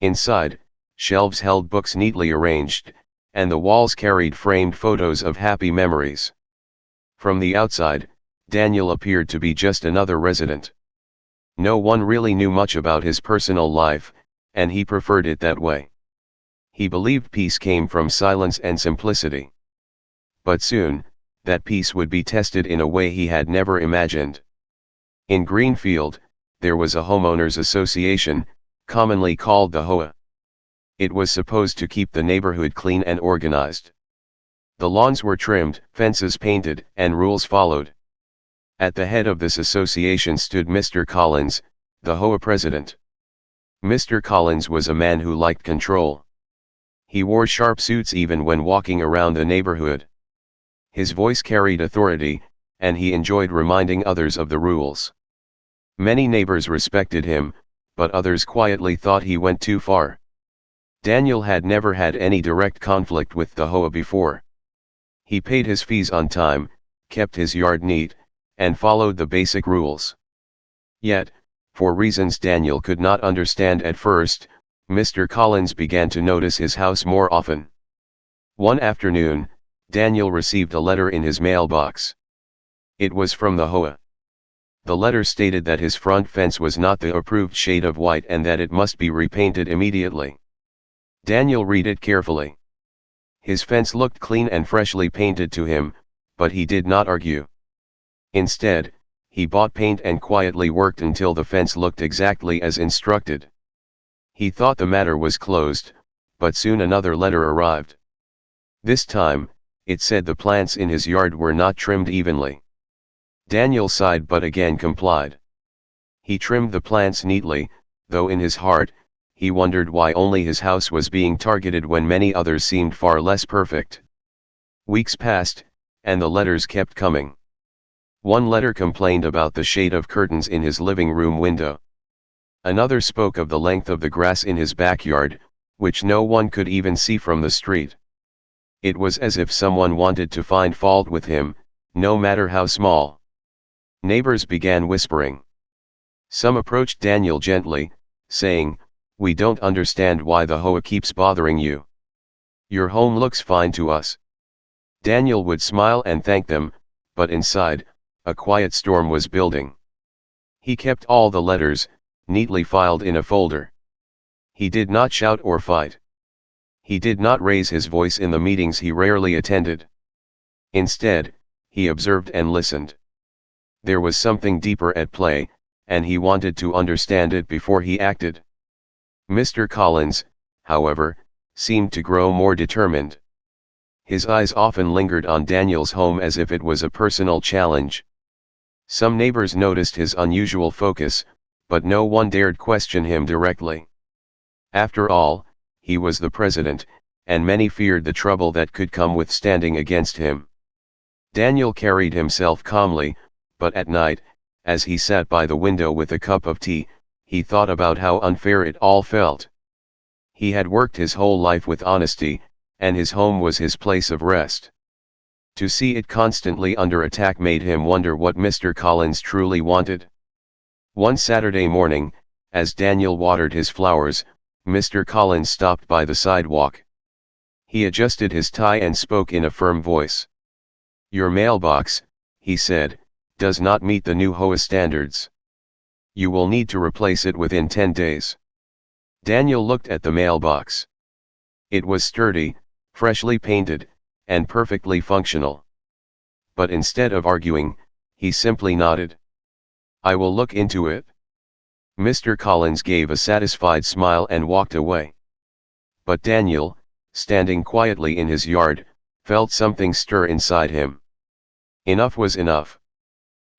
Inside, shelves held books neatly arranged, and the walls carried framed photos of happy memories. From the outside, Daniel appeared to be just another resident. No one really knew much about his personal life, and he preferred it that way. He believed peace came from silence and simplicity. But soon, that peace would be tested in a way he had never imagined. In Greenfield, there was a homeowners association, commonly called the HOA. It was supposed to keep the neighborhood clean and organized. The lawns were trimmed, fences painted, and rules followed. At the head of this association stood Mr. Collins, the HOA president. Mr. Collins was a man who liked control. He wore sharp suits even when walking around the neighborhood. His voice carried authority, and he enjoyed reminding others of the rules. Many neighbors respected him, but others quietly thought he went too far. Daniel had never had any direct conflict with the HOA before. He paid his fees on time, kept his yard neat, and followed the basic rules. Yet, for reasons Daniel could not understand at first, Mr. Collins began to notice his house more often. One afternoon, Daniel received a letter in his mailbox. It was from the HOA. The letter stated that his front fence was not the approved shade of white and that it must be repainted immediately. Daniel read it carefully. His fence looked clean and freshly painted to him, but he did not argue. Instead, he bought paint and quietly worked until the fence looked exactly as instructed. He thought the matter was closed, but soon another letter arrived. This time, it said the plants in his yard were not trimmed evenly. Daniel sighed but again complied. He trimmed the plants neatly, though in his heart, he wondered why only his house was being targeted when many others seemed far less perfect. Weeks passed, and the letters kept coming. One letter complained about the shade of curtains in his living room window. Another spoke of the length of the grass in his backyard, which no one could even see from the street. It was as if someone wanted to find fault with him, no matter how small. Neighbors began whispering. Some approached Daniel gently, saying, "We don't understand why the HOA keeps bothering you. Your home looks fine to us." Daniel would smile and thank them, but inside, a quiet storm was building. He kept all the letters, neatly filed in a folder. He did not shout or fight. He did not raise his voice in the meetings he rarely attended. Instead, he observed and listened. There was something deeper at play, and he wanted to understand it before he acted. Mr. Collins, however, seemed to grow more determined. His eyes often lingered on Daniel's home as if it was a personal challenge. Some neighbors noticed his unusual focus, but no one dared question him directly. After all, he was the president, and many feared the trouble that could come with standing against him. Daniel carried himself calmly, but at night, as he sat by the window with a cup of tea, he thought about how unfair it all felt. He had worked his whole life with honesty, and his home was his place of rest. To see it constantly under attack made him wonder what Mr. Collins truly wanted. One Saturday morning, as Daniel watered his flowers, Mr. Collins stopped by the sidewalk. He adjusted his tie and spoke in a firm voice. "Your mailbox," he said, "does not meet the new HOA standards. You will need to replace it within 10 days. Daniel looked at the mailbox. It was sturdy, freshly painted, and perfectly functional. But instead of arguing, he simply nodded. "I will look into it." Mr. Collins gave a satisfied smile and walked away. But Daniel, standing quietly in his yard, felt something stir inside him. Enough was enough.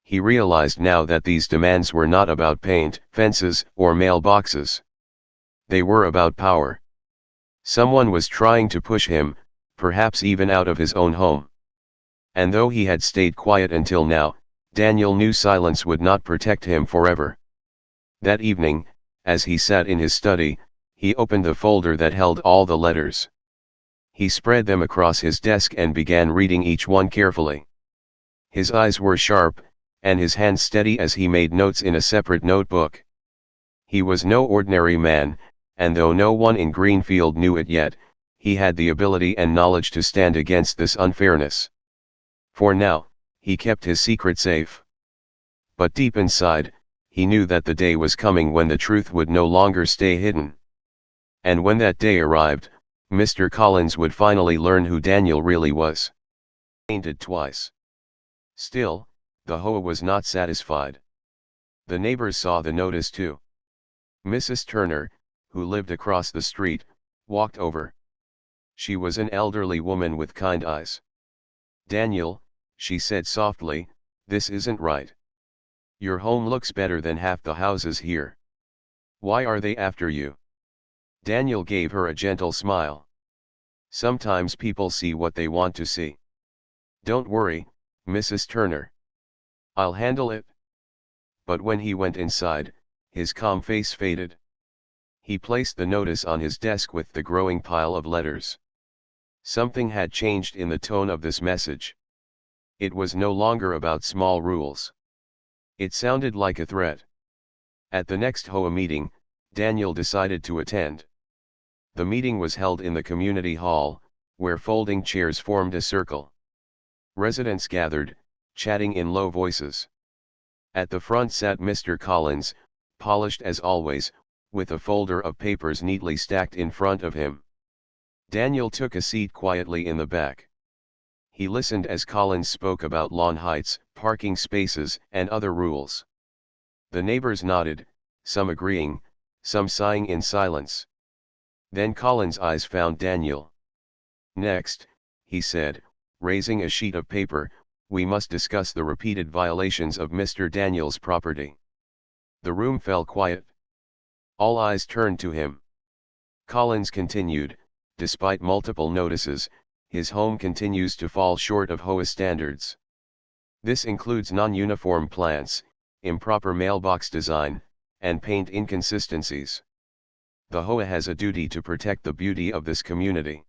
He realized now that these demands were not about paint, fences, or mailboxes. They were about power. Someone was trying to push him, perhaps even out of his own home. And though he had stayed quiet until now, Daniel knew silence would not protect him forever. That evening, as he sat in his study, he opened the folder that held all the letters. He spread them across his desk and began reading each one carefully. His eyes were sharp, and his hands steady as he made notes in a separate notebook. He was no ordinary man, and though no one in Greenfield knew it yet, he had the ability and knowledge to stand against this unfairness. For now, he kept his secret safe. But deep inside, he knew that the day was coming when the truth would no longer stay hidden. And when that day arrived, Mr. Collins would finally learn who Daniel really was. Painted twice. Still, the HOA was not satisfied. The neighbors saw the notice too. Mrs. Turner, who lived across the street, walked over. She was an elderly woman with kind eyes. "Daniel," she said softly, "this isn't right. Your home looks better than half the houses here. Why are they after you?" Daniel gave her a gentle smile. "Sometimes people see what they want to see. Don't worry, Mrs. Turner. I'll handle it." But when he went inside, his calm face faded. He placed the notice on his desk with the growing pile of letters. Something had changed in the tone of this message. It was no longer about small rules. It sounded like a threat. At the next HOA meeting, Daniel decided to attend. The meeting was held in the community hall, where folding chairs formed a circle. Residents gathered, chatting in low voices. At the front sat Mr. Collins, polished as always, with a folder of papers neatly stacked in front of him. Daniel took a seat quietly in the back. He listened as Collins spoke about lawn heights, parking spaces, and other rules. The neighbors nodded, some agreeing, some sighing in silence. Then Collins' eyes found Daniel. "Next," he said, raising a sheet of paper, "we must discuss the repeated violations of Mr. Daniel's property." The room fell quiet. All eyes turned to him. Collins continued, "Despite multiple notices, his home continues to fall short of HOA standards. This includes non-uniform plants, improper mailbox design, and paint inconsistencies. The HOA has a duty to protect the beauty of this community.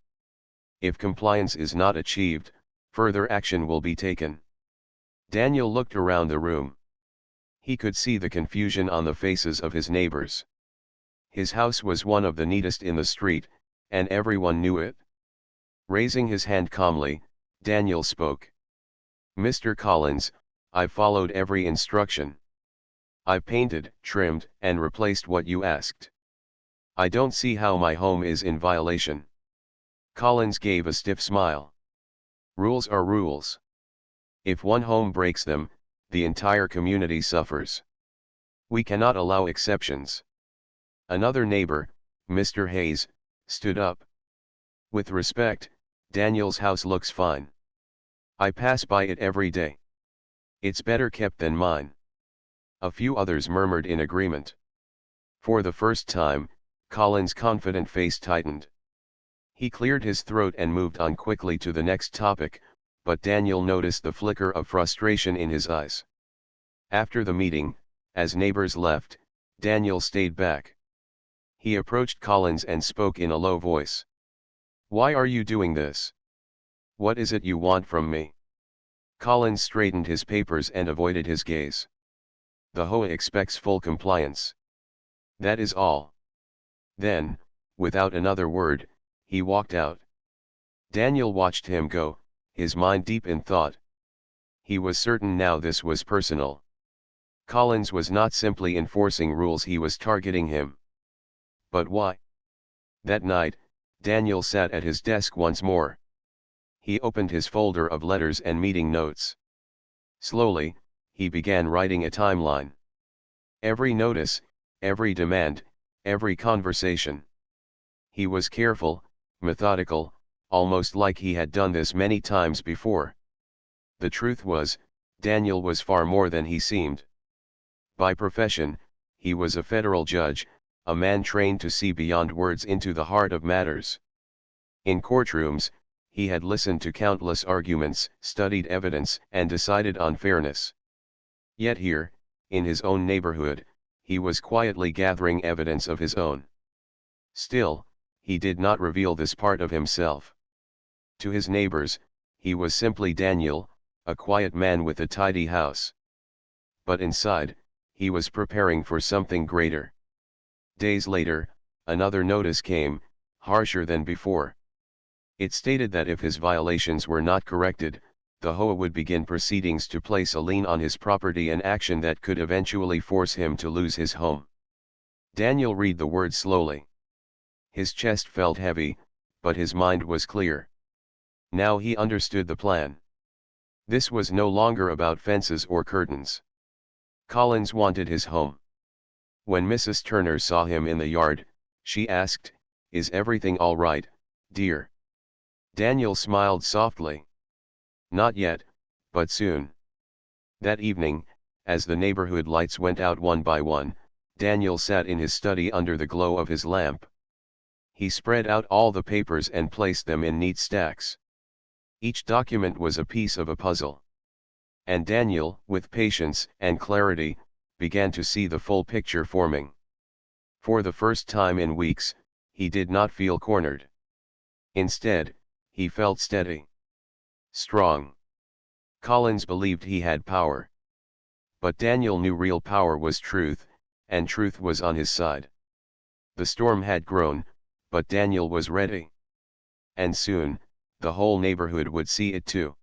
If compliance is not achieved, further action will be taken." Daniel looked around the room. He could see the confusion on the faces of his neighbors. His house was one of the neatest in the street, and everyone knew it. Raising his hand calmly, Daniel spoke. "Mr. Collins, I've followed every instruction. I've painted, trimmed, and replaced what you asked. I don't see how my home is in violation." Collins gave a stiff smile. "Rules are rules. If one home breaks them, the entire community suffers. We cannot allow exceptions." Another neighbor, Mr. Hayes, stood up. "With respect, Daniel's house looks fine. I pass by it every day. It's better kept than mine." A few others murmured in agreement. For the first time, Collins' confident face tightened. He cleared his throat and moved on quickly to the next topic, but Daniel noticed the flicker of frustration in his eyes. After the meeting, as neighbors left, Daniel stayed back. He approached Collins and spoke in a low voice. "Why are you doing this? What is it you want from me?" Collins straightened his papers and avoided his gaze. "The HOA expects full compliance. That is all." Then, without another word, he walked out. Daniel watched him go, his mind deep in thought. He was certain now this was personal. Collins was not simply enforcing rules, he was targeting him. But why? That night, Daniel sat at his desk once more. He opened his folder of letters and meeting notes. Slowly, he began writing a timeline. Every notice, every demand, every conversation. He was careful, methodical, almost like he had done this many times before. The truth was, Daniel was far more than he seemed. By profession, he was a federal judge, a man trained to see beyond words into the heart of matters. In courtrooms, he had listened to countless arguments, studied evidence, and decided on fairness. Yet here, in his own neighborhood, he was quietly gathering evidence of his own. Still, he did not reveal this part of himself. To his neighbors, he was simply Daniel, a quiet man with a tidy house. But inside, he was preparing for something greater. Days later, another notice came, harsher than before. It stated that if his violations were not corrected, the HOA would begin proceedings to place a lien on his property, an action that could eventually force him to lose his home. Daniel read the words slowly. His chest felt heavy, but his mind was clear. Now he understood the plan. This was no longer about fences or curtains. Collins wanted his home. When Mrs. Turner saw him in the yard, she asked, "Is everything all right, dear?" Daniel smiled softly. "Not yet, but soon." That evening, as the neighborhood lights went out one by one, Daniel sat in his study under the glow of his lamp. He spread out all the papers and placed them in neat stacks. Each document was a piece of a puzzle. And Daniel, with patience and clarity, began to see the full picture forming. For the first time in weeks, he did not feel cornered. Instead, he felt steady. Strong. Collins believed he had power. But Daniel knew real power was truth, and truth was on his side. The storm had grown, but Daniel was ready. And soon, the whole neighborhood would see it too.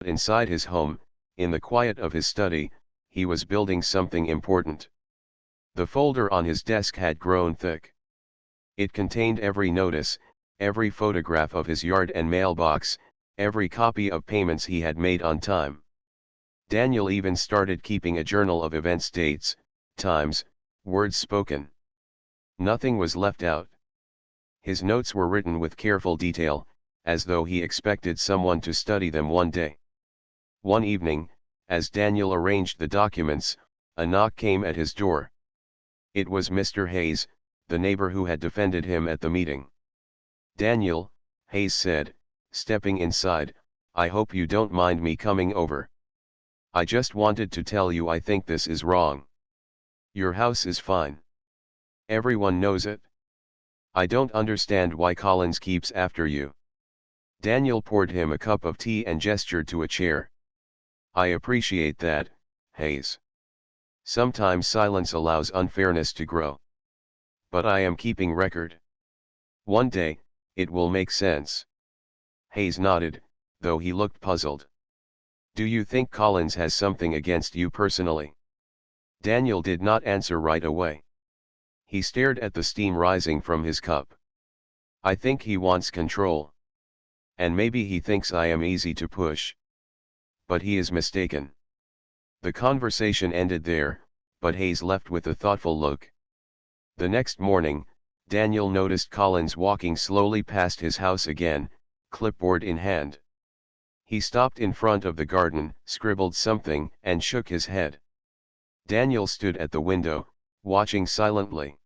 Inside his home, in the quiet of his study, he was building something important. The folder on his desk had grown thick. It contained every notice, every photograph of his yard and mailbox, every copy of payments he had made on time. Daniel even started keeping a journal of events, dates, times, words spoken. Nothing was left out. His notes were written with careful detail, as though he expected someone to study them one day. One evening, as Daniel arranged the documents, a knock came at his door. It was Mr. Hayes, the neighbor who had defended him at the meeting. "Daniel," Hayes said, stepping inside, "I hope you don't mind me coming over. I just wanted to tell you I think this is wrong. Your house is fine. Everyone knows it. I don't understand why Collins keeps after you." Daniel poured him a cup of tea and gestured to a chair. "I appreciate that, Hayes. Sometimes silence allows unfairness to grow. But I am keeping record. One day, it will make sense." Hayes nodded, though he looked puzzled. "Do you think Collins has something against you personally?" Daniel did not answer right away. He stared at the steam rising from his cup. "I think he wants control. And maybe he thinks I am easy to push. But he is mistaken." The conversation ended there, but Hayes left with a thoughtful look. The next morning, Daniel noticed Collins walking slowly past his house again, clipboard in hand. He stopped in front of the garden, scribbled something, and shook his head. Daniel stood at the window, watching silently.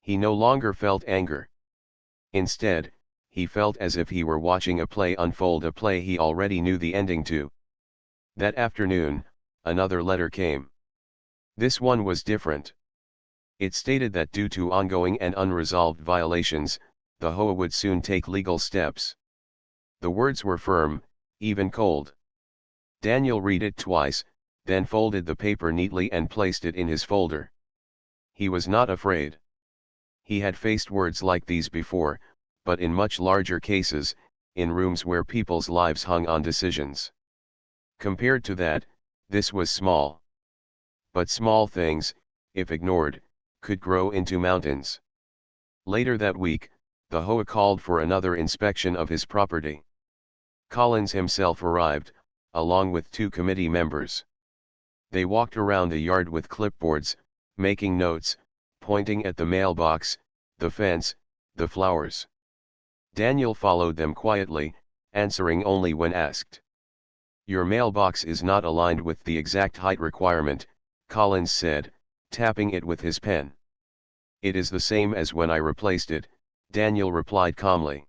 He no longer felt anger. Instead, he felt as if he were watching a play unfold, a play he already knew the ending to. That afternoon, another letter came. This one was different. It stated that due to ongoing and unresolved violations, the HOA would soon take legal steps. The words were firm, even cold. Daniel read it twice, then folded the paper neatly and placed it in his folder. He was not afraid. He had faced words like these before, but in much larger cases, in rooms where people's lives hung on decisions. Compared to that, this was small. But small things, if ignored, could grow into mountains. Later that week, the HOA called for another inspection of his property. Collins himself arrived, along with 2 committee members. They walked around the yard with clipboards, making notes, pointing at the mailbox, the fence, the flowers. Daniel followed them quietly, answering only when asked. "Your mailbox is not aligned with the exact height requirement," Collins said, tapping it with his pen. "It is the same as when I replaced it," Daniel replied calmly.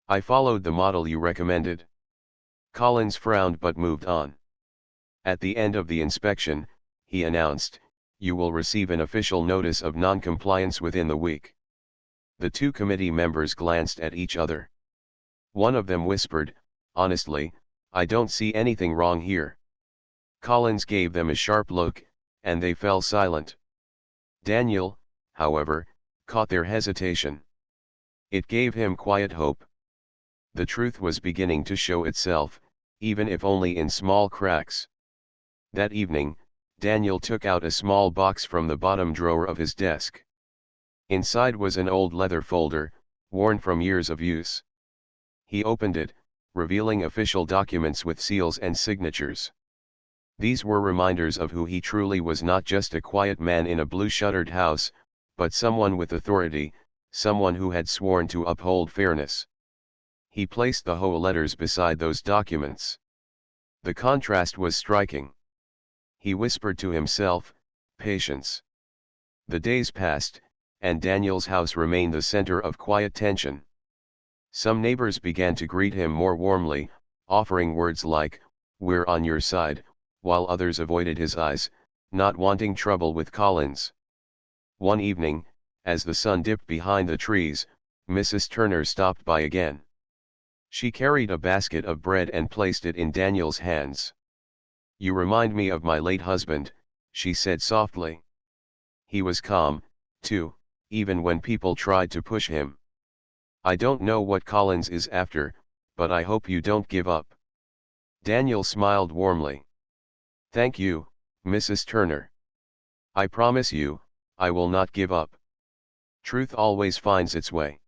"I followed the model you recommended." Collins frowned but moved on. At the end of the inspection, he announced, "You will receive an official notice of non-compliance within the week." The 2 committee members glanced at each other. One of them whispered, "Honestly, I don't see anything wrong here." Collins gave them a sharp look, and they fell silent. Daniel, however, caught their hesitation. It gave him quiet hope. The truth was beginning to show itself, even if only in small cracks. That evening, Daniel took out a small box from the bottom drawer of his desk. Inside was an old leather folder, worn from years of use. He opened it, revealing official documents with seals and signatures. These were reminders of who he truly was, not just a quiet man in a blue-shuttered house, but someone with authority, someone who had sworn to uphold fairness. He placed the HOA letters beside those documents. The contrast was striking. He whispered to himself, "Patience." The days passed, and Daniel's house remained the center of quiet tension. Some neighbors began to greet him more warmly, offering words like, "We're on your side," while others avoided his eyes, not wanting trouble with Collins. One evening, as the sun dipped behind the trees, Mrs. Turner stopped by again. She carried a basket of bread and placed it in Daniel's hands. "You remind me of my late husband," she said softly. "He was calm, too, even when people tried to push him. I don't know what Collins is after, but I hope you don't give up." Daniel smiled warmly. "Thank you, Mrs. Turner. I promise you, I will not give up. Truth always finds its way."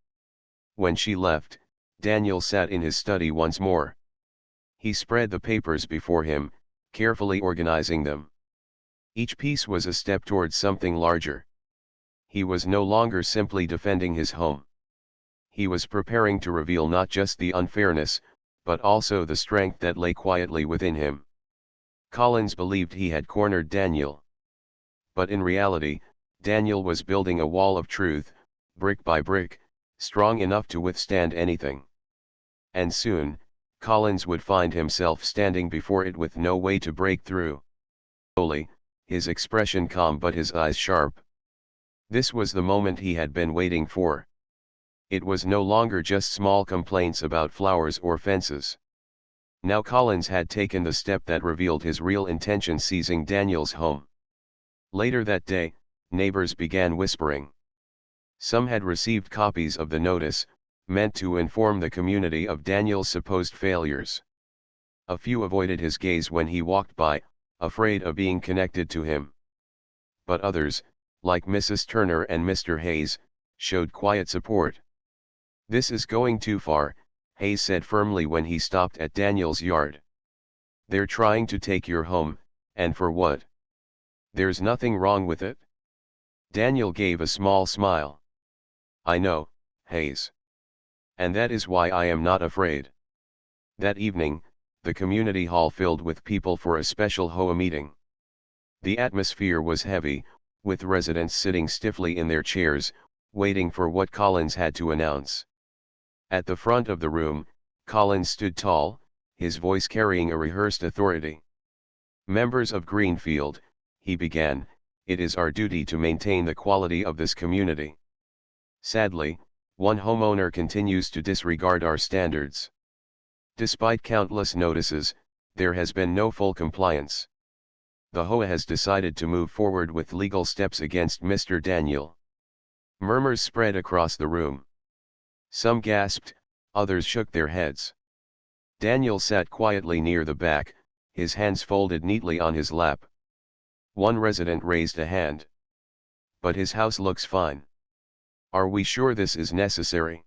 When she left, Daniel sat in his study once more. He spread the papers before him, carefully organizing them. Each piece was a step towards something larger. He was no longer simply defending his home. He was preparing to reveal not just the unfairness, but also the strength that lay quietly within him. Collins believed he had cornered Daniel. But in reality, Daniel was building a wall of truth, brick by brick, strong enough to withstand anything. And soon, Collins would find himself standing before it with no way to break through. Slowly, his expression calm but his eyes sharp. This was the moment he had been waiting for. It was no longer just small complaints about flowers or fences. Now Collins had taken the step that revealed his real intention, seizing Daniel's home. Later that day, neighbors began whispering. Some had received copies of the notice, meant to inform the community of Daniel's supposed failures. A few avoided his gaze when he walked by, afraid of being connected to him. But others, like Mrs. Turner and Mr. Hayes, showed quiet support. "This is going too far," Hayes said firmly when he stopped at Daniel's yard. "They're trying to take your home, and for what? There's nothing wrong with it." Daniel gave a small smile. "I know, Hayes. And that is why I am not afraid." That evening, the community hall filled with people for a special HOA meeting. The atmosphere was heavy, with residents sitting stiffly in their chairs, waiting for what Collins had to announce. At the front of the room, Collins stood tall, his voice carrying a rehearsed authority. "Members of Greenfield," he began, "it is our duty to maintain the quality of this community. Sadly, one homeowner continues to disregard our standards. Despite countless notices, there has been no full compliance. The HOA has decided to move forward with legal steps against Mr. Daniel." Murmurs spread across the room. Some gasped, others shook their heads. Daniel sat quietly near the back, his hands folded neatly on his lap. One resident raised a hand. "But his house looks fine. Are we sure this is necessary?"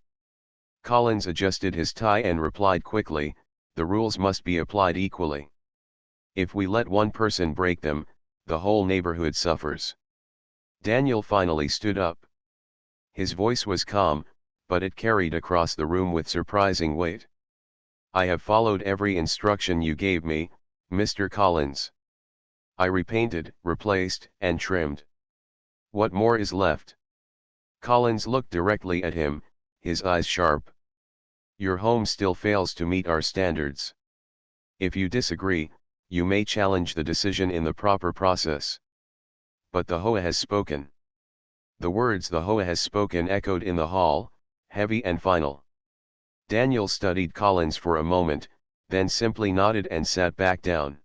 Collins adjusted his tie and replied quickly, "The rules must be applied equally. If we let one person break them, the whole neighborhood suffers." Daniel finally stood up. His voice was calm, but it carried across the room with surprising weight. "I have followed every instruction you gave me, Mr. Collins. I repainted, replaced, and trimmed. What more is left?" Collins looked directly at him, his eyes sharp. "Your home still fails to meet our standards. If you disagree, you may challenge the decision in the proper process. But the HOA has spoken." The words "the HOA has spoken" echoed in the hall, heavy and final. Daniel studied Collins for a moment, then simply nodded and sat back down.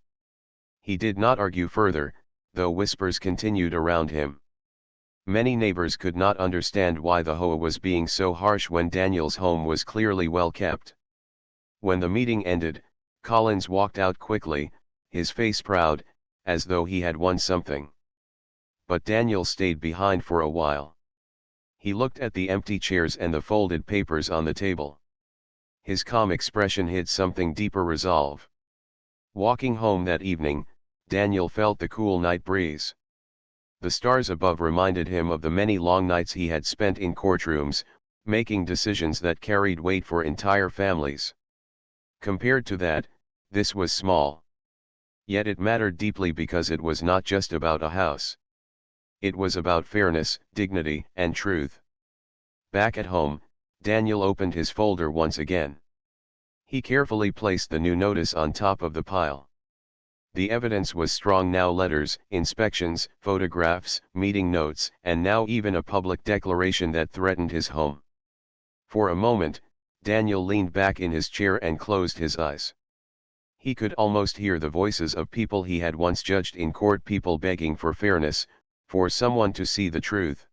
He did not argue further, though whispers continued around him. Many neighbors could not understand why the HOA was being so harsh when Daniel's home was clearly well kept. When the meeting ended, Collins walked out quickly, his face proud, as though he had won something. But Daniel stayed behind for a while. He looked at the empty chairs and the folded papers on the table. His calm expression hid something deeper resolve. Walking home that evening, Daniel felt the cool night breeze. The stars above reminded him of the many long nights he had spent in courtrooms, making decisions that carried weight for entire families. Compared to that, this was small. Yet it mattered deeply because it was not just about a house. It was about fairness, dignity, and truth. Back at home, Daniel opened his folder once again. He carefully placed the new notice on top of the pile. The evidence was strong now: letters, inspections, photographs, meeting notes, and now even a public declaration that threatened his home. For a moment, Daniel leaned back in his chair and closed his eyes. He could almost hear the voices of people he had once judged in court, people begging for fairness, for someone to see the truth.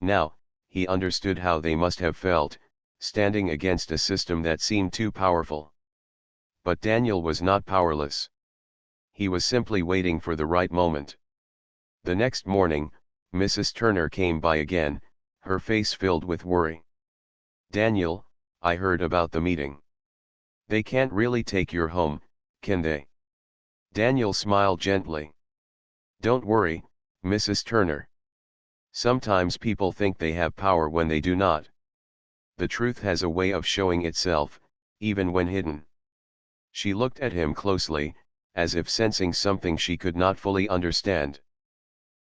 Now, he understood how they must have felt, standing against a system that seemed too powerful. But Daniel was not powerless. He was simply waiting for the right moment. The next morning, Mrs. Turner came by again, her face filled with worry. "Daniel, I heard about the meeting. They can't really take your home, can they?" Daniel smiled gently. "Don't worry, Mrs. Turner. Sometimes people think they have power when they do not. The truth has a way of showing itself, even when hidden." She looked at him closely, as if sensing something she could not fully understand.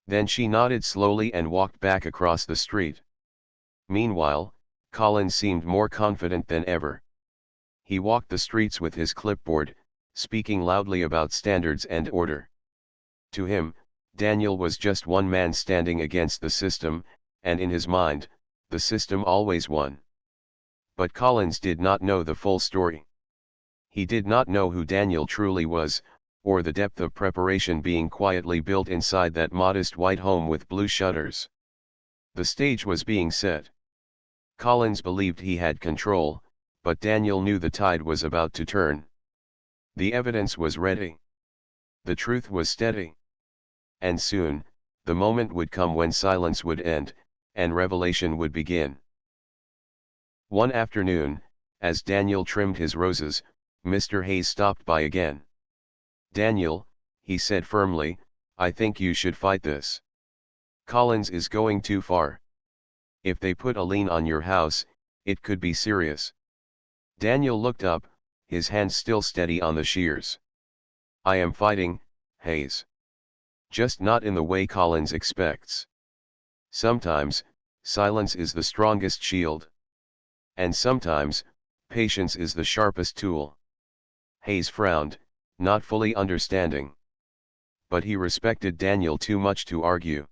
Then she nodded slowly and walked back across the street. Meanwhile, Collins seemed more confident than ever. He walked the streets with his clipboard, speaking loudly about standards and order. To him, Daniel was just one man standing against the system, and in his mind, the system always won. But Collins did not know the full story. He did not know who Daniel truly was, or the depth of preparation being quietly built inside that modest white home with blue shutters. The stage was being set. Collins believed he had control, but Daniel knew the tide was about to turn. The evidence was ready. The truth was steady. And soon, the moment would come when silence would end, and revelation would begin. One afternoon, as Daniel trimmed his roses, Mr. Hayes stopped by again. "Daniel," he said firmly, "I think you should fight this. Collins is going too far. If they put a lien on your house, it could be serious." Daniel looked up, his hands still steady on the shears. "I am fighting, Hayes. Just not in the way Collins expects. Sometimes, silence is the strongest shield. And sometimes, patience is the sharpest tool." Hayes frowned, not fully understanding. But he respected Daniel too much to argue.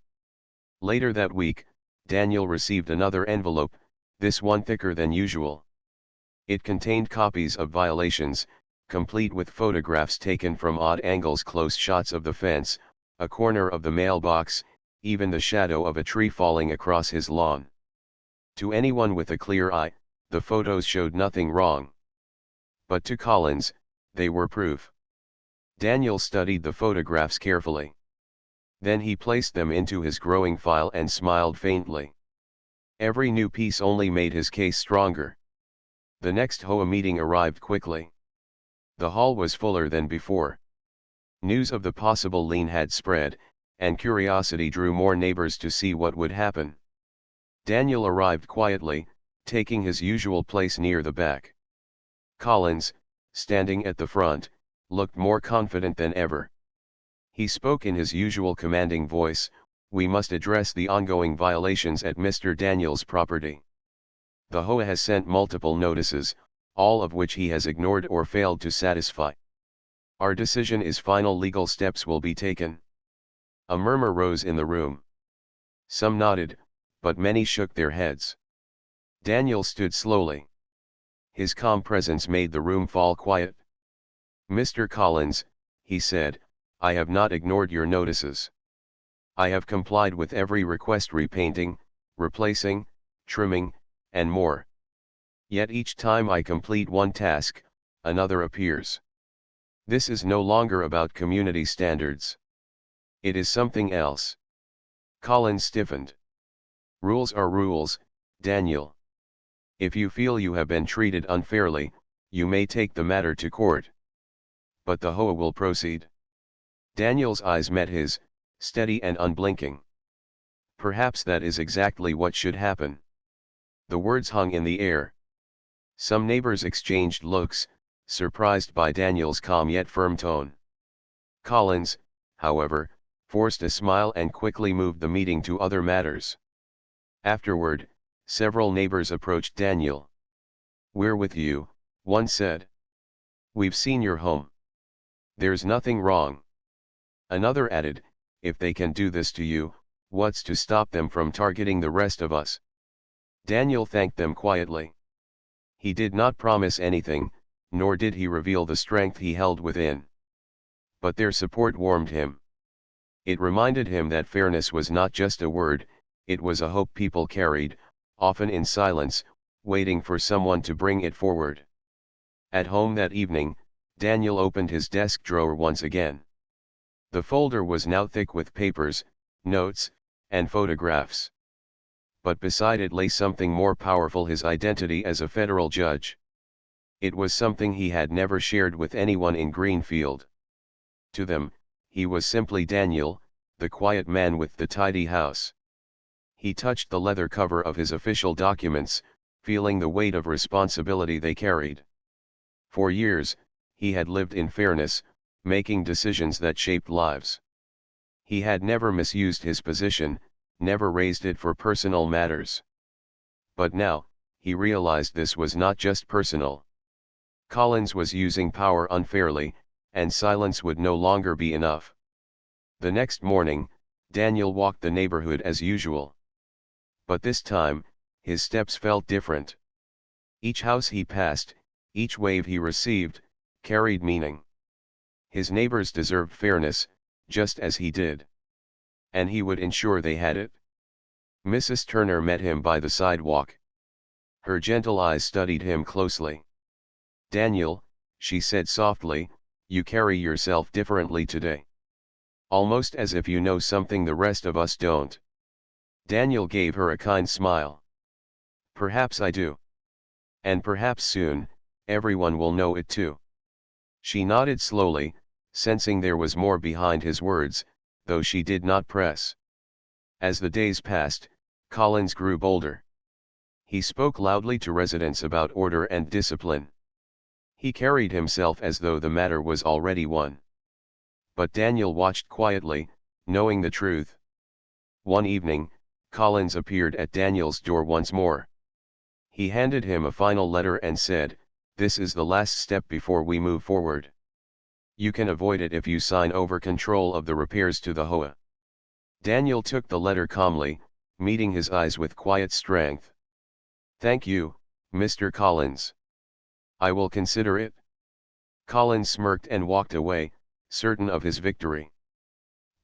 Later that week, Daniel received another envelope, this one thicker than usual. It contained copies of violations, complete with photographs taken from odd angles, close shots of the fence, a corner of the mailbox, even the shadow of a tree falling across his lawn. To anyone with a clear eye, the photos showed nothing wrong. But to Collins, they were proof. Daniel studied the photographs carefully. Then he placed them into his growing file and smiled faintly. Every new piece only made his case stronger. The next HOA meeting arrived quickly. The hall was fuller than before. News of the possible lien had spread, and curiosity drew more neighbors to see what would happen. Daniel arrived quietly, taking his usual place near the back. Collins, standing at the front, looked more confident than ever. He spoke in his usual commanding voice, "We must address the ongoing violations at Mr. Daniel's property. The HOA has sent multiple notices, all of which he has ignored or failed to satisfy. Our decision is final. Legal steps will be taken." A murmur rose in the room. Some nodded, but many shook their heads. Daniel stood slowly. His calm presence made the room fall quiet. "Mr. Collins," he said, "I have not ignored your notices. I have complied with every request, repainting, replacing, trimming, and more. Yet each time I complete one task, another appears. This is no longer about community standards. It is something else. Collins stiffened. Rules are rules, Daniel. If you feel you have been treated unfairly, you may take the matter to court. But the HOA will proceed. Daniel's eyes met his, steady and unblinking. Perhaps that is exactly what should happen. The words hung in the air. Some neighbors exchanged looks, surprised by Daniel's calm yet firm tone. Collins, however, forced a smile and quickly moved the meeting to other matters. Afterward, several neighbors approached Daniel. "We're with you," one said. "We've seen your home. There's nothing wrong." Another added, "If they can do this to you, what's to stop them from targeting the rest of us?" Daniel thanked them quietly. He did not promise anything, nor did he reveal the strength he held within. But their support warmed him. It reminded him that fairness was not just a word, it was a hope people carried, often in silence, waiting for someone to bring it forward. At home that evening, Daniel opened his desk drawer once again. The folder was now thick with papers, notes, and photographs. But beside it lay something more powerful: his identity as a federal judge. It was something he had never shared with anyone in Greenfield. To them, he was simply Daniel, the quiet man with the tidy house. He touched the leather cover of his official documents, feeling the weight of responsibility they carried. For years, he had lived in fairness, making decisions that shaped lives. He had never misused his position, never raised it for personal matters. But now, he realized this was not just personal. Collins was using power unfairly, and silence would no longer be enough. The next morning, Daniel walked the neighborhood as usual. But this time, his steps felt different. Each house he passed, each wave he received, carried meaning. His neighbors deserved fairness, just as he did. And he would ensure they had it. Mrs. Turner met him by the sidewalk. Her gentle eyes studied him closely. "Daniel," she said softly, "you carry yourself differently today. Almost as if you know something the rest of us don't." Daniel gave her a kind smile. "Perhaps I do. And perhaps soon, everyone will know it too." She nodded slowly, sensing there was more behind his words, though she did not press. As the days passed, Collins grew bolder. He spoke loudly to residents about order and discipline. He carried himself as though the matter was already won. But Daniel watched quietly, knowing the truth. One evening, Collins appeared at Daniel's door once more. He handed him a final letter and said, "This is the last step before we move forward. You can avoid it if you sign over control of the repairs to the HOA." Daniel took the letter calmly, meeting his eyes with quiet strength. "Thank you, Mr. Collins. I will consider it." Collins smirked and walked away, certain of his victory.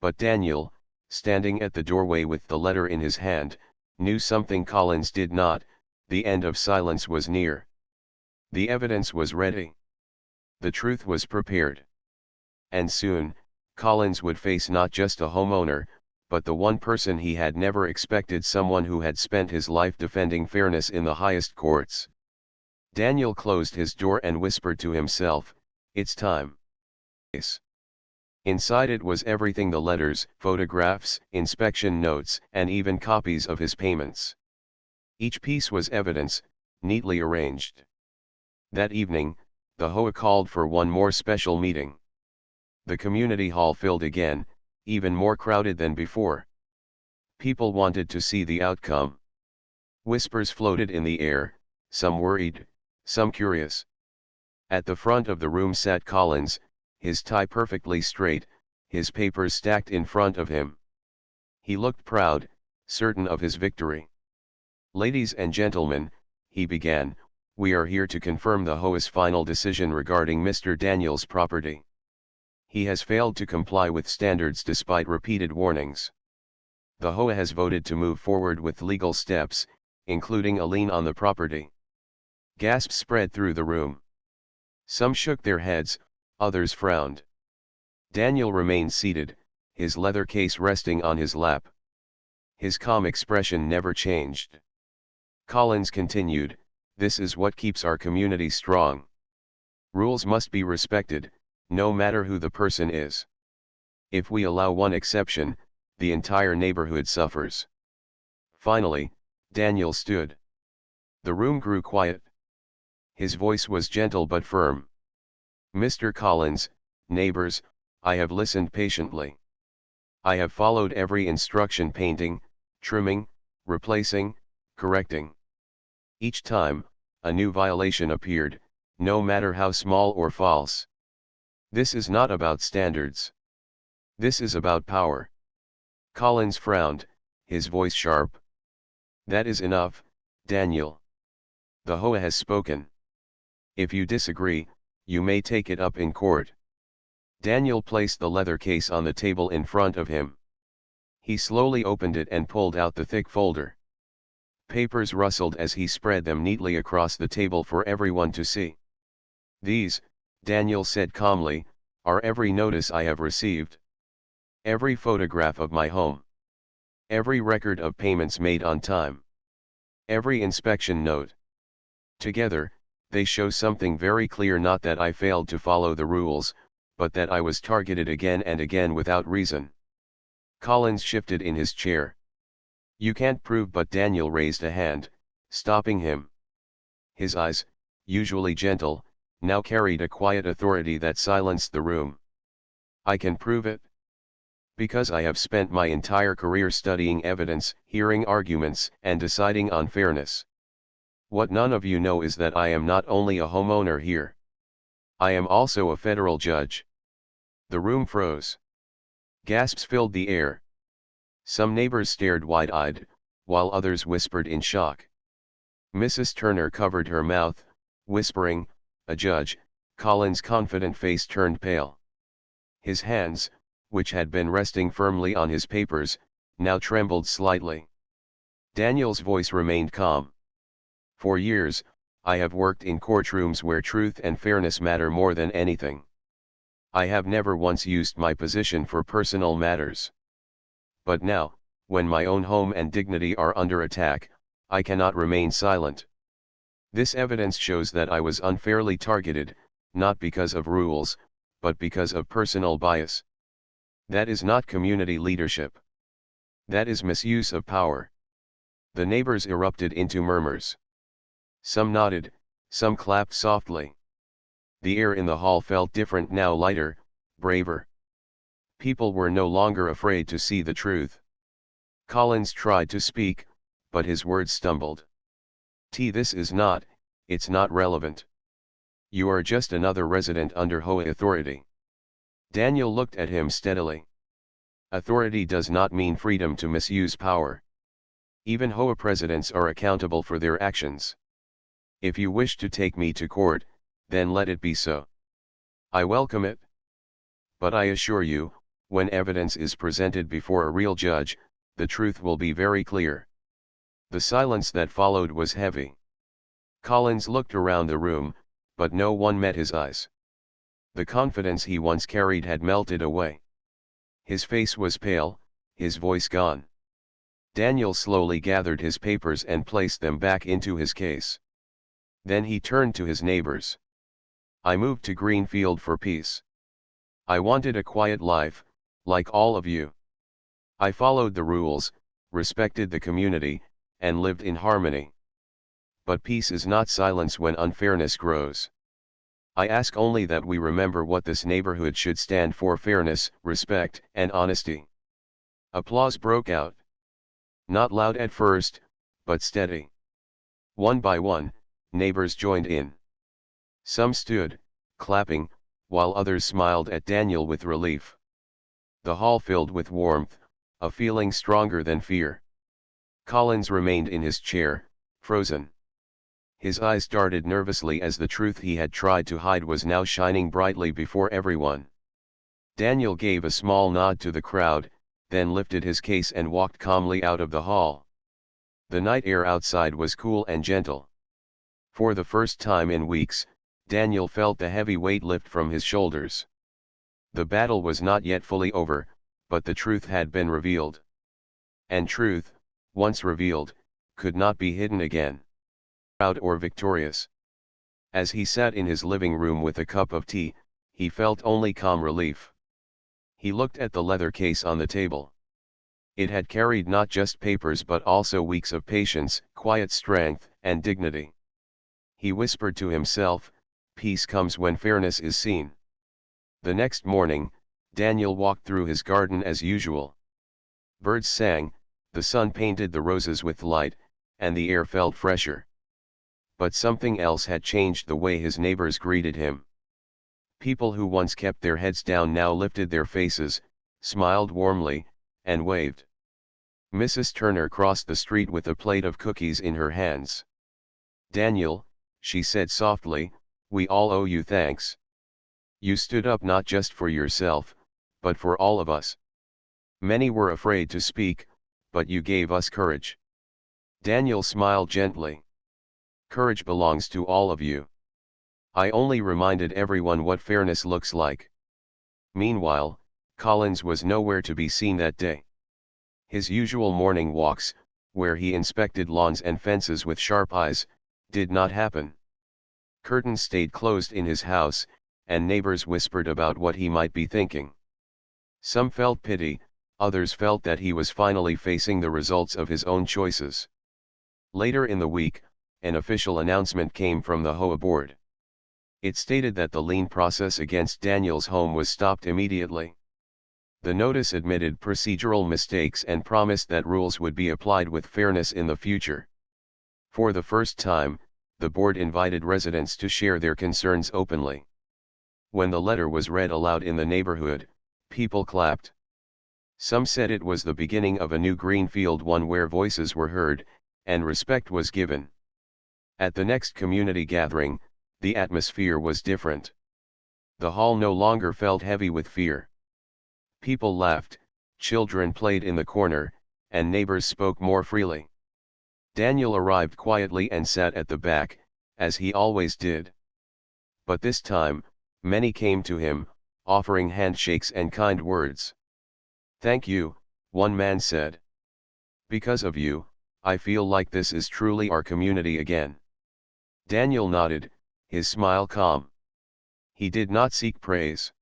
But Daniel, standing at the doorway with the letter in his hand, knew something Collins did not: the end of silence was near. The evidence was ready. The truth was prepared. And soon, Collins would face not just a homeowner, but the one person he had never expected: someone who had spent his life defending fairness in the highest courts. Daniel closed his door and whispered to himself, "It's time." Inside it was everything: the letters, photographs, inspection notes, and even copies of his payments. Each piece was evidence, neatly arranged. That evening, the HOA called for one more special meeting. The community hall filled again, even more crowded than before. People wanted to see the outcome. Whispers floated in the air, some worried, some curious. At the front of the room sat Collins, his tie perfectly straight, his papers stacked in front of him. He looked proud, certain of his victory. "Ladies and gentlemen," he began, "we are here to confirm the HOA's final decision regarding Mr. Daniel's property. He has failed to comply with standards despite repeated warnings. The HOA has voted to move forward with legal steps, including a lien on the property. Gasps spread through the room. Some shook their heads, others frowned. Daniel remained seated, his leather case resting on his lap. His calm expression never changed. Collins continued, "This is what keeps our community strong. Rules must be respected, no matter who the person is. If we allow one exception, the entire neighborhood suffers." Finally, Daniel stood. The room grew quiet. His voice was gentle but firm. "Mr. Collins, neighbors, I have listened patiently. I have followed every instruction: painting, trimming, replacing, correcting. Each time, a new violation appeared, no matter how small or false. This is not about standards. This is about power." Collins frowned, his voice sharp. "That is enough, Daniel. The HOA has spoken. If you disagree, you may take it up in court." Daniel placed the leather case on the table in front of him. He slowly opened it and pulled out the thick folder. Papers rustled as he spread them neatly across the table for everyone to see. "These," Daniel said calmly, "are every notice I have received. Every photograph of my home. Every record of payments made on time. Every inspection note. Together, they show something very clear: not that I failed to follow the rules, but that I was targeted again and again without reason." Collins shifted in his chair. "You can't prove," but Daniel raised a hand, stopping him. His eyes, usually gentle, now carried a quiet authority that silenced the room. "I can prove it. Because I have spent my entire career studying evidence, hearing arguments, and deciding on fairness. What none of you know is that I am not only a homeowner here. I am also a federal judge." The room froze. Gasps filled the air. Some neighbors stared wide-eyed, while others whispered in shock. Mrs. Turner covered her mouth, whispering, "A judge." Collins' confident face turned pale. His hands, which had been resting firmly on his papers, now trembled slightly. Daniel's voice remained calm. "For years, I have worked in courtrooms where truth and fairness matter more than anything. I have never once used my position for personal matters. But now, when my own home and dignity are under attack, I cannot remain silent. This evidence shows that I was unfairly targeted, not because of rules, but because of personal bias. That is not community leadership. That is misuse of power." The neighbors erupted into murmurs. Some nodded, some clapped softly. The air in the hall felt different now, lighter, braver. People were no longer afraid to see the truth. Collins tried to speak, but his words stumbled. This is not, it's not relevant. You are just another resident under HOA authority." Daniel looked at him steadily. "Authority does not mean freedom to misuse power. Even HOA presidents are accountable for their actions. If you wish to take me to court, then let it be so. I welcome it. But I assure you, when evidence is presented before a real judge, the truth will be very clear." The silence that followed was heavy. Collins looked around the room, but no one met his eyes. The confidence he once carried had melted away. His face was pale, his voice gone. Daniel slowly gathered his papers and placed them back into his case. Then he turned to his neighbors. "I moved to Greenfield for peace. I wanted a quiet life, like all of you. I followed the rules, respected the community, and lived in harmony. But peace is not silence when unfairness grows. I ask only that we remember what this neighborhood should stand for: fairness, respect, and honesty." Applause broke out. Not loud at first, but steady. One by one, neighbors joined in. Some stood, clapping, while others smiled at Daniel with relief. The hall filled with warmth, a feeling stronger than fear. Collins remained in his chair, frozen. His eyes darted nervously as the truth he had tried to hide was now shining brightly before everyone. Daniel gave a small nod to the crowd, then lifted his case and walked calmly out of the hall. The night air outside was cool and gentle. For the first time in weeks, Daniel felt the heavy weight lift from his shoulders. The battle was not yet fully over, but the truth had been revealed. And truth, once revealed, could not be hidden again. Proud or victorious. As he sat in his living room with a cup of tea, he felt only calm relief. He looked at the leather case on the table. It had carried not just papers but also weeks of patience, quiet strength, and dignity. He whispered to himself, "Peace comes when fairness is seen." The next morning, Daniel walked through his garden as usual. Birds sang, the sun painted the roses with light, and the air felt fresher. But something else had changed the way his neighbors greeted him. People who once kept their heads down now lifted their faces, smiled warmly, and waved. Mrs. Turner crossed the street with a plate of cookies in her hands. "Daniel," she said softly, "we all owe you thanks. You stood up not just for yourself, but for all of us. Many were afraid to speak, but you gave us courage." Daniel smiled gently. "Courage belongs to all of you. I only reminded everyone what fairness looks like." Meanwhile, Collins was nowhere to be seen that day. His usual morning walks, where he inspected lawns and fences with sharp eyes, did not happen. Curtains stayed closed in his house, and neighbors whispered about what he might be thinking. Some felt pity, others felt that he was finally facing the results of his own choices. Later in the week, an official announcement came from the HOA board. It stated that the lien process against Daniel's home was stopped immediately. The notice admitted procedural mistakes and promised that rules would be applied with fairness in the future. For the first time, the board invited residents to share their concerns openly. When the letter was read aloud in the neighborhood, people clapped. Some said it was the beginning of a new green field, one where voices were heard, and respect was given. At the next community gathering, the atmosphere was different. The hall no longer felt heavy with fear. People laughed, children played in the corner, and neighbors spoke more freely. Daniel arrived quietly and sat at the back, as he always did. But this time, many came to him, offering handshakes and kind words. "Thank you," one man said. "Because of you, I feel like this is truly our community again." Daniel nodded, his smile calm. He did not seek praise.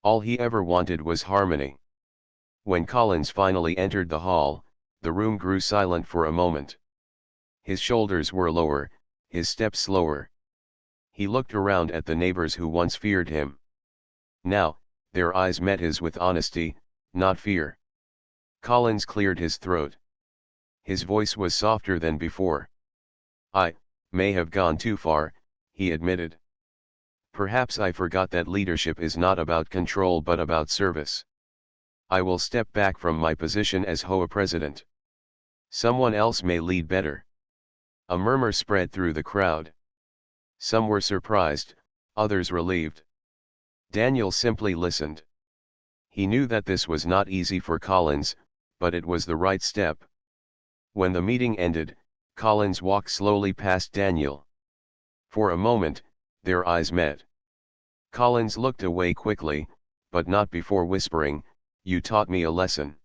All he ever wanted was harmony. When Collins finally entered the hall, the room grew silent for a moment. His shoulders were lower, his steps slower. He looked around at the neighbors who once feared him. Now, their eyes met his with honesty, not fear. Collins cleared his throat. His voice was softer than before. "I may have gone too far," he admitted. "Perhaps I forgot that leadership is not about control but about service. I will step back from my position as HOA president. Someone else may lead better." A murmur spread through the crowd. Some were surprised, others relieved. Daniel simply listened. He knew that this was not easy for Collins, but it was the right step. When the meeting ended, Collins walked slowly past Daniel. For a moment, their eyes met. Collins looked away quickly, but not before whispering, "You taught me a lesson."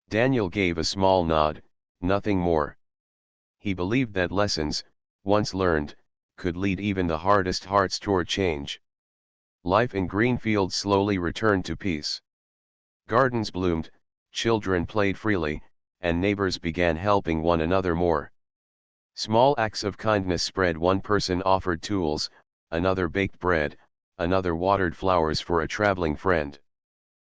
Daniel gave a small nod, nothing more. He believed that lessons, once learned, could lead even the hardest hearts toward change. Life in Greenfield slowly returned to peace. Gardens bloomed, children played freely, and neighbors began helping one another more. Small acts of kindness spread. One person offered tools, another baked bread, another watered flowers for a traveling friend.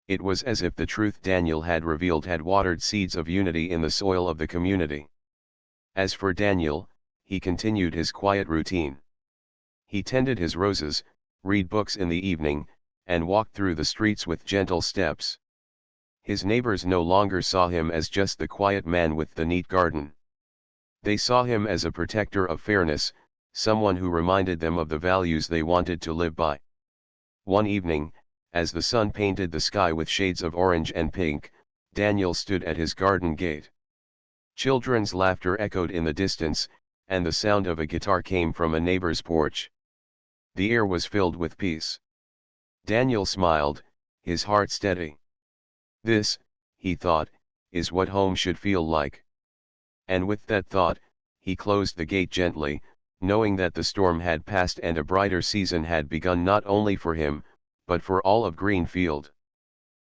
It was as if the truth Daniel had revealed had watered seeds of unity in the soil of the community. As for Daniel, he continued his quiet routine. He tended his roses, read books in the evening, and walked through the streets with gentle steps. His neighbors no longer saw him as just the quiet man with the neat garden. They saw him as a protector of fairness, someone who reminded them of the values they wanted to live by. One evening, as the sun painted the sky with shades of orange and pink, Daniel stood at his garden gate. Children's laughter echoed in the distance, and the sound of a guitar came from a neighbor's porch. The air was filled with peace. Daniel smiled, his heart steady. This, he thought, is what home should feel like. And with that thought, he closed the gate gently, knowing that the storm had passed and a brighter season had begun not only for him, but for all of Greenfield.